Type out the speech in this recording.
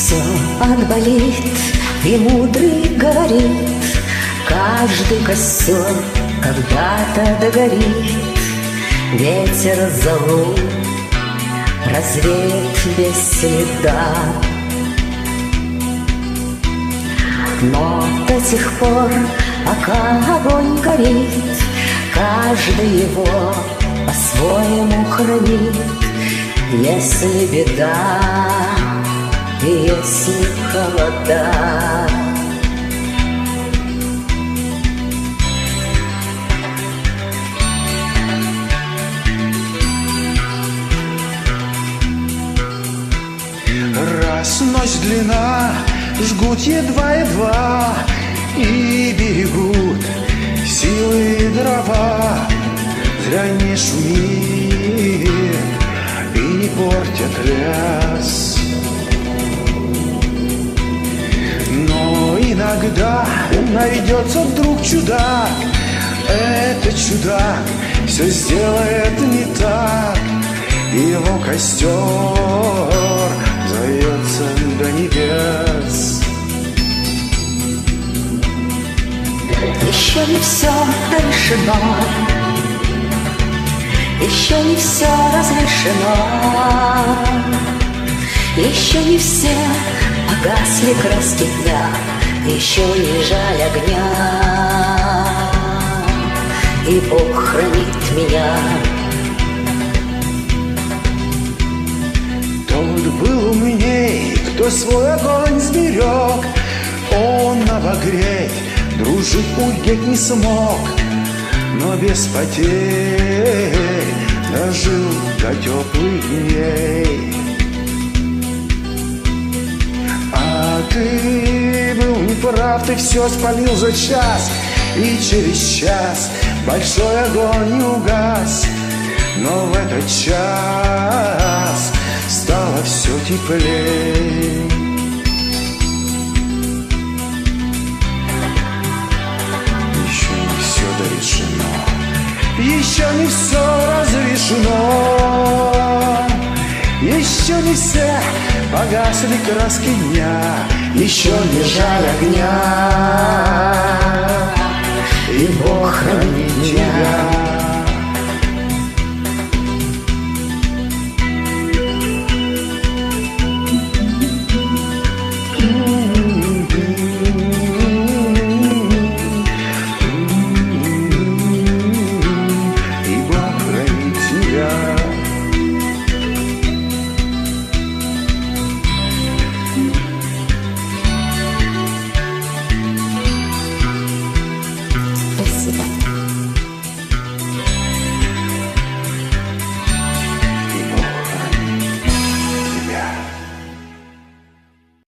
все отболит, и мудрый говорит: каждый костер когда-то догорит. Ветер зову развеет без следа, но до сих пор, пока огонь горит, каждый его по-своему хранит. Если беда и если холода, раз ночь длина, жгут едва-едва и берегут силы дрова. Зря не шумит и не портят лес, но иногда найдется вдруг чудак. Этот чудак все сделает не так, и его костер зовется до небес. еще не все решено, еще не все разрешено, еще не все погасли краски дня, еще не жаль огня, и Бог хранит меня. Тот был умней, кто свой огонь сберег, он обогреть, дружить, удеть не смог, но без потерь дожил до теплых дней. А ты был неправ, ты все спалил за час, и через час большой огонь не угас, но в этот час стало все теплей. Еще не все дорешено, еще не все разрешено, еще не все погасли краски дня, еще не жаль огня, и Бог хранит тебя.